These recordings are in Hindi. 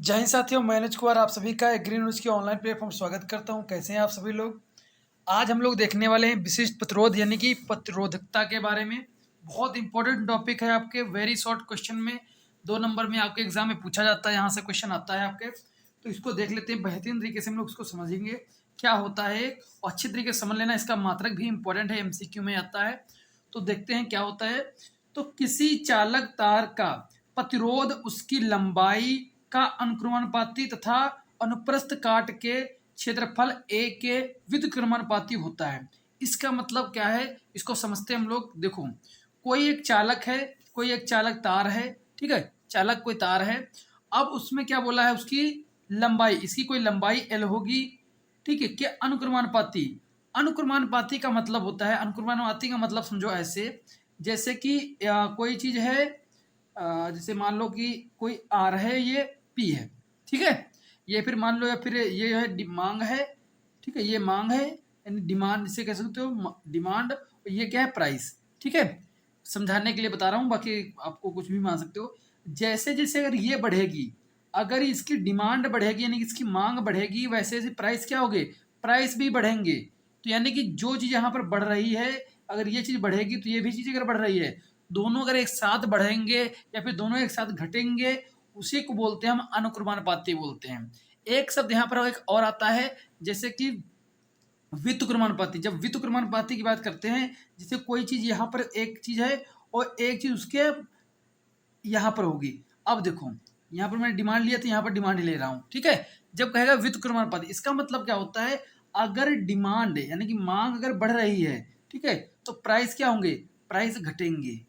जय हिंद साथियों, मैं अनुज कुमार आप सभी का एग्री न्यूज के ऑनलाइन प्लेटफॉर्म स्वागत करता हूं। कैसे हैं आप सभी लोग। आज हम लोग देखने वाले हैं विशिष्ट प्रतिरोध यानी कि प्रतिरोधकता के बारे में। बहुत इंपॉर्टेंट टॉपिक है आपके, वेरी शॉर्ट क्वेश्चन में 2 नंबर में आपके एग्जाम में पूछा जाता है, यहाँ से क्वेश्चन आता है आपके। तो इसको देख लेते हैं, बेहतरीन तरीके से हम लोग इसको समझेंगे क्या होता है। और अच्छी तरीके से समझ लेना, इसका मात्रक भी इंपॉर्टेंट है, एमसीक्यू में आता है। तो देखते हैं क्या होता है। तो किसी चालक तार का प्रतिरोध उसकी लंबाई का अनुक्रमानुपाती तथा अनुप्रस्थ काट के क्षेत्रफल ए के व्युत्क्रमानुपाती होता है। इसका मतलब क्या है, इसको समझते हैं हम लोग। देखो, कोई एक चालक है, कोई एक चालक तार है, ठीक है, चालक कोई तार है। अब उसमें क्या बोला है, उसकी लंबाई, इसकी कोई लंबाई एल होगी, ठीक है, कि अनुक्रमानुपाती। अनुक्रमानुपाती का मतलब होता है, अनुक्रमानुपाती का मतलब समझो ऐसे, जैसे कि कोई चीज है, जैसे मान लो कि कोई आर है, ये पी है, ठीक है, ये फिर मान लो, या फिर ये है मांग है, ठीक है, ये मांग है यानी डिमांड, इसे कह सकते हो डिमांड। और ये क्या है, प्राइस, ठीक है। समझाने के लिए बता रहा हूँ, बाकी आपको कुछ भी मान सकते हो। जैसे जैसे अगर ये बढ़ेगी, अगर इसकी डिमांड बढ़ेगी यानी कि इसकी मांग बढ़ेगी, वैसे वैसे प्राइस क्या होगे, प्राइस भी बढ़ेंगे। तो यानी कि जो चीज़ यहाँ पर बढ़ रही है, अगर ये चीज़ बढ़ेगी तो ये भी चीज़ अगर बढ़ रही है, दोनों अगर एक साथ बढ़ेंगे या फिर दोनों एक साथ घटेंगे, उसी को बोलते हैं हम अनुक्रमानुपाती बोलते हैं। एक शब्द यहाँ पर एक और आता है, जैसे कि व्युत्क्रमानुपाती। जब व्युत्क्रमानुपाती की बात करते हैं, जैसे कोई चीज यहाँ पर एक चीज है और एक चीज उसके यहाँ पर होगी। अब देखो, यहाँ पर मैंने डिमांड लिया तो यहाँ पर डिमांड ले रहा हूँ, ठीक है। जब कहेगा व्युत्क्रमानुपाती, इसका मतलब क्या होता है, अगर डिमांड यानी कि मांग अगर बढ़ रही है, ठीक है, तो प्राइस क्या होंगे, प्राइस घटेंगे,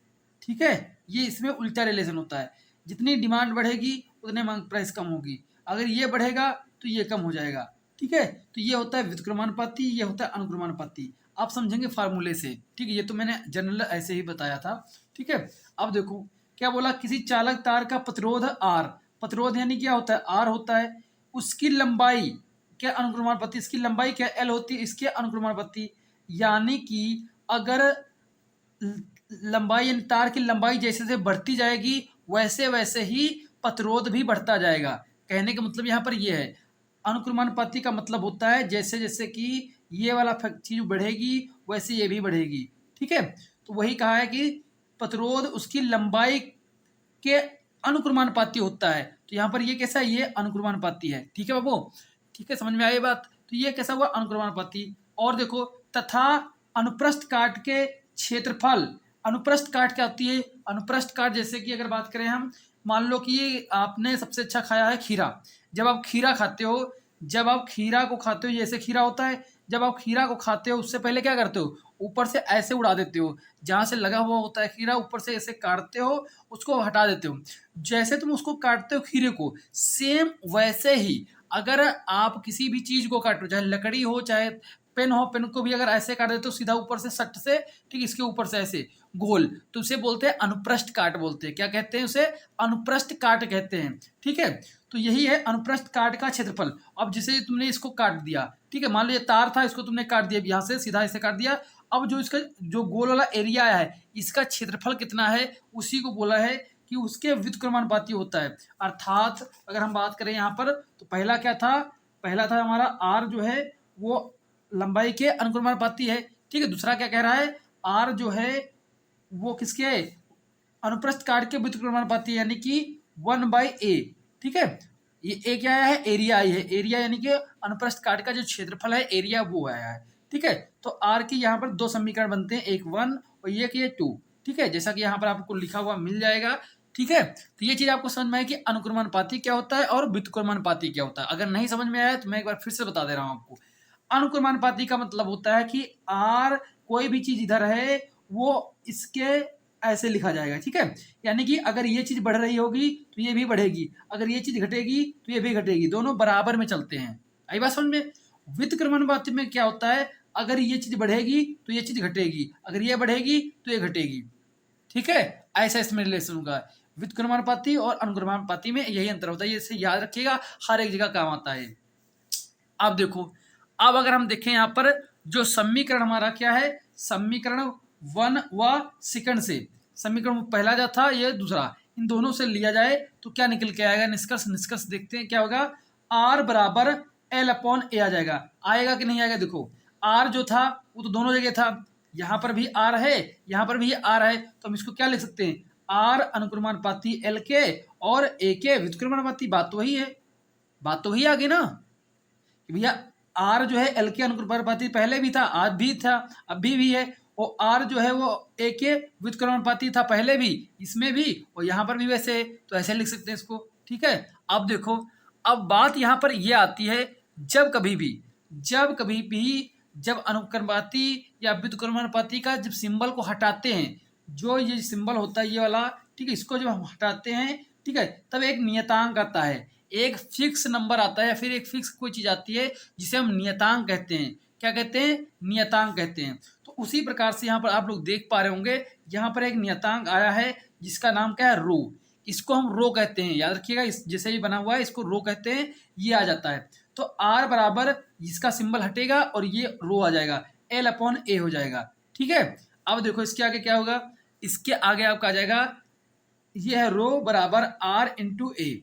ठीक है। ये इसमें उल्टा रिलेशन होता है, जितनी डिमांड बढ़ेगी उतने मांग प्राइस कम होगी, अगर ये बढ़ेगा तो ये कम हो जाएगा, ठीक है। तो ये होता है व्युत्क्रमानुपाती, ये होता है अनुक्रमानुपाती। आप समझेंगे फार्मूले से, ठीक है, ये तो मैंने जनरल ऐसे ही बताया था, ठीक है। अब देखो क्या बोला, किसी चालक तार का प्रतिरोध आर, प्रतिरोध यानी क्या होता है, आर होता है, उसकी लंबाई क्या अनुक्रमानुपाती, इसकी लंबाई क्या एल होती है, इसके अनुक्रमानुपाती। यानी कि अगर लंबाई यानी तार की लंबाई जैसे जैसे बढ़ती जाएगी, वैसे वैसे ही प्रतिरोध भी बढ़ता जाएगा। कहने का मतलब यहाँ पर ये है, अनुक्रमानुपाती का मतलब होता है जैसे जैसे कि ये वाला चीज बढ़ेगी वैसे ये भी बढ़ेगी, ठीक है। तो वही कहा है कि प्रतिरोध उसकी लंबाई के अनुक्रमानुपाती होता है। तो यहाँ पर ये कैसा है, ये अनुक्रमानुपाती है, ठीक है बाबू, ठीक है, समझ में आई बात। तो ये कैसा हुआ, अनुक्रमानुपाती। और देखो, तथा अनुप्रस्थ काट के क्षेत्रफल, अनुप्रस्थ काट क्या होती है, अनुप्रस्थ काट जैसे कि अगर बात करें हम, मान लो कि ये आपने सबसे अच्छा खाया है खीरा। जब आप खीरा खाते हो, जब आप खीरा को खाते हो, जैसे खीरा होता है, जब आप खीरा को खाते हो उससे पहले क्या करते हो, ऊपर से ऐसे उड़ा देते हो, जहाँ से लगा हुआ होता है खीरा, ऊपर से ऐसे काटते हो, उसको हटा देते हो। जैसे तुम उसको काटते हो खीरे को, सेम वैसे ही अगर आप किसी भी चीज को काटो, चाहे लकड़ी हो चाहे पेन हो, पेन को भी अगर ऐसे काट देते हो सीधा ऊपर से सट से, ठीक, इसके ऊपर से ऐसे गोल, तो उसे बोलते हैं अनुप्रस्थ काट बोलते हैं। क्या कहते हैं उसे, अनुप्रस्थ काट कहते हैं, ठीक है। तो यही है अनुप्रस्थ काट का क्षेत्रफल। अब जैसे तुमने इसको काट दिया, ठीक है, मान लो ये तार था, इसको तुमने काट दिया, यहाँ से सीधा ऐसे काट दिया। अब जो इसका जो गोल वाला एरिया है, इसका क्षेत्रफल कितना है, उसी को बोला है कि उसके व्युत्क्रमानुपाती होता है। अर्थात अगर हम बात करें यहाँ पर, तो पहला क्या था, पहला था हमारा आर जो है वो लंबाई के अनुक्रमानुपाती है, ठीक है। दूसरा क्या कह रहा है, आर जो है वो किसके है, अनुप्रस्थ काट के व्युत्क्रमानुपाती यानी कि 1/a, ठीक है। ये ए क्या आया है, एरिया आई है, एरिया यानी कि अनुप्रस्थ काट का जो क्षेत्रफल है, एरिया वो आया है, ठीक है। तो आर की यहाँ पर 2 समीकरण बनते हैं, एक 1 और ये कि 2, ठीक है, जैसा कि यहाँ पर आपको लिखा हुआ मिल जाएगा, ठीक है। तो ये चीज आपको समझ में आए कि अनुक्रमानुपाती क्या होता है और व्युत्क्रमानुपाती क्या होता है। अगर नहीं समझ में आया तो मैं एक बार फिर से बता दे रहा हूँ आपको। अनुक्रमानुपाती का मतलब होता है कि आर कोई भी चीज इधर है वो इसके ऐसे लिखा जाएगा, ठीक है। यानी कि अगर ये चीज बढ़ रही होगी तो ये भी बढ़ेगी, अगर ये चीज घटेगी तो ये भी घटेगी, दोनों बराबर में चलते हैं। आई बात समझ में। व्युत्क्रमानुपाती में क्या होता है, अगर ये चीज बढ़ेगी तो ये चीज घटेगी, अगर ये बढ़ेगी तो ये घटेगी, ठीक है। ऐसा इसमें रिलेशन होगा। व्युत्क्रमानुपाती और अनुक्रमानुपाती में यही अंतर होता है, ये इसे याद रखिएगा, हर एक जगह काम आता है। अब देखो, अब अगर हम देखें यहाँ पर जो समीकरण हमारा क्या है, समीकरण 1 व सेकंड से, समीकरण पहला जो था ये दूसरा, इन दोनों से लिया जाए तो क्या निकल के आएगा, निष्कर्ष देखते हैं क्या होगा। आर बराबर एल अपॉन ए आ जाएगा। आएगा कि नहीं आएगा, देखो आर जो था वो तो दोनों जगह था, यहाँ पर भी आर है, यहाँ पर भी आर है, तो हम इसको क्या लिख सकते हैं, आर अनुक्रमानुपाती एल के और ए के व्युत्क्रमानुपाती। बात तो वही है, बात तो वही आ गई ना कि भैया आर जो है एल के अनुक्रमानुपाती पहले भी था, आज भी था, अभी भी है, और आर जो है वो ए के व्युत्क्रमानुपाती था पहले भी, इसमें भी और यहाँ पर भी वैसे है, तो ऐसे लिख सकते हैं इसको। ठीक है, अब देखो, अब बात यहाँ पर ये आती है, जब कभी भी जब अनुक्रमानुपाती या व्युत्क्रमानुपाती का जब सिंबल को हटाते हैं, जो ये सिंबल होता है ये वाला, ठीक है, इसको जब हम हटाते हैं, ठीक है, तब एक नियतांक आता है, एक फिक्स नंबर आता है या फिर एक फिक्स कोई चीज आती है जिसे हम नियतांक कहते हैं। क्या कहते हैं, नियतांक कहते हैं। तो उसी प्रकार से यहाँ पर आप लोग देख पा रहे होंगे, यहाँ पर एक नियतांक आया है जिसका नाम क्या है, रो। इसको हम रो कहते हैं, याद रखिएगा, इस जैसे भी बना हुआ है इसको रो कहते हैं, ये आ जाता है। तो आर बराबर इसका सिंबल हटेगा और ये रो आ जाएगा, एल अपॉन ए हो जाएगा। ठीक है, अब देखो इसके आगे क्या होगा, इसके आगे आपका आ जाएगा, ये है रो बराबर R into A,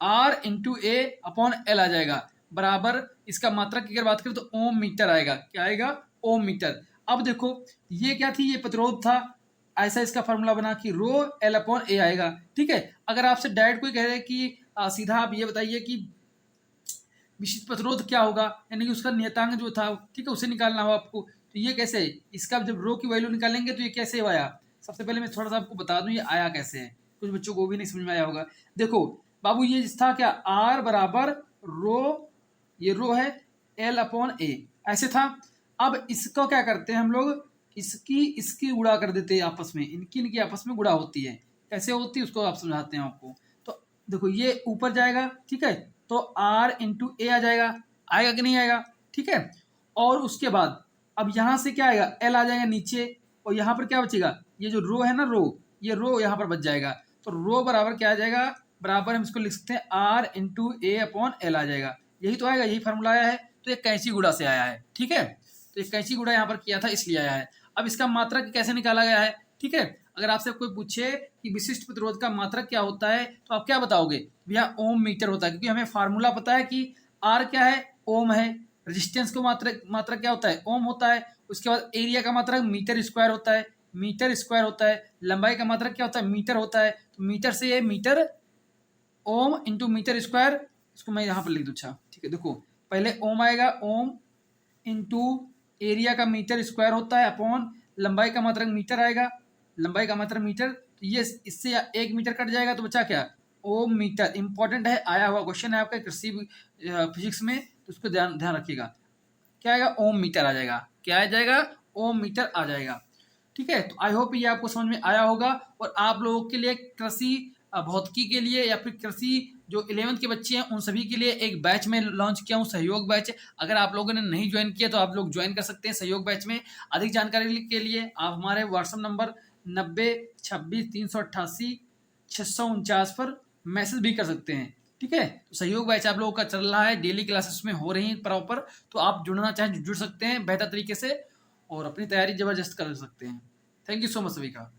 R into A upon L आ जाएगा, बराबर इसका मात्रक की अगर बात करें तो ओम मीटर आएगा। क्या आएगा, ओम मीटर। अब देखो ये क्या थी, ये प्रतिरोध था, ऐसा इसका फॉर्मूला बना कि रो एल अपॉन ए आएगा। ठीक है, अगर आपसे डायरेक्ट कोई कह रहे कि सीधा आप ये बताइए कि विशिष्ट प्रतिरोध क्या होगा, यानी कि उसका नियतांक जो था, ठीक है, उसे निकालना हो आपको, तो ये कैसे, इसका जब रो की वैल्यू निकालेंगे तो ये कैसे आया। सबसे पहले मैं थोड़ा सा आपको बता दूं ये आया कैसे है, कुछ बच्चों को भी नहीं समझ में आया होगा। देखो बाबू ये था क्या, आर बराबर रो, ये रो है, एल अपॉन ए, ऐसे था। अब इसको क्या करते हैं हम लोग, इसकी गुणा कर देते हैं आपस में, इनकी आपस में गुणा होती है, कैसे होती है उसको आप समझाते हैं आपको। तो देखो ये ऊपर जाएगा, ठीक है, तो आर इंटू ए आ जाएगा, आएगा कि नहीं आएगा। ठीक है, और उसके बाद अब यहाँ से क्या आएगा, एल आ जाएगा नीचे, और यहाँ पर क्या बचेगा, ये जो रो है ना रो, ये रो यहाँ पर बच जाएगा। तो रो बराबर क्या आ जाएगा, बराबर हम इसको लिख सकते हैं R into A upon L आ जाएगा। यही तो आएगा, यही फार्मूला आया है, तो ये कैंची गुणा से आया है। ठीक है, तो ये कैंची गुणा यहाँ पर किया था इसलिए आया है। अब इसका मात्रक कैसे निकाला गया है, ठीक है, अगर आपसे कोई पूछे कि विशिष्ट प्रतिरोध का मात्रक क्या होता है तो आप क्या बताओगे, भैया ओम मीटर होता है, क्योंकि हमें फार्मूला पता है कि आर क्या है, ओम है, रेजिस्टेंस का मात्रक क्या होता है, ओम होता है। उसके बाद एरिया का मात्रक मीटर स्क्वायर होता है, मीटर स्क्वायर होता है। लंबाई का मात्रक क्या होता है, मीटर होता है, तो मीटर से ये meter ohm into meter square, इसको मैं यहाँ पर लिख दूँ। अच्छा ठीक है, देखो पहले ओम आएगा, ओम इंटू एरिया का मीटर स्क्वायर होता है अपॉन लंबाई का मात्रक मीटर आएगा, लंबाई का मात्रक मीटर, तो ये इससे 1 मीटर कट जाएगा तो बचा क्या, ओम मीटर। इंपॉर्टेंट है, आया हुआ क्वेश्चन है आपका कृषि फिजिक्स में, तो उसको ध्यान रखिएगा। क्या आएगा, ओम मीटर आ जाएगा, क्या आ जाएगा, ओम मीटर आ जाएगा। ठीक है, तो आई होप ये आपको समझ में आया होगा। और आप लोगों के लिए कृषि भौतिकी के लिए या फिर कृषि जो 11th के बच्चे हैं उन सभी के लिए एक बैच में लॉन्च किया हूँ, सहयोग बैच। अगर आप लोगों ने नहीं ज्वाइन किया तो आप लोग ज्वाइन कर सकते हैं सहयोग बैच में। अधिक जानकारी के लिए आप हमारे व्हाट्सएप नंबर 9026 388 649 पर मैसेज भी कर सकते हैं। ठीक है, तो सहयोग बैच आप लोगों का चल रहा है, डेली क्लासेस में हो रही हैं प्रॉपर, तो आप जुड़ना चाहें जुड़ सकते हैं बेहतर तरीके से और अपनी तैयारी जबरदस्त कर सकते हैं। थैंक यू सो मच सभी का।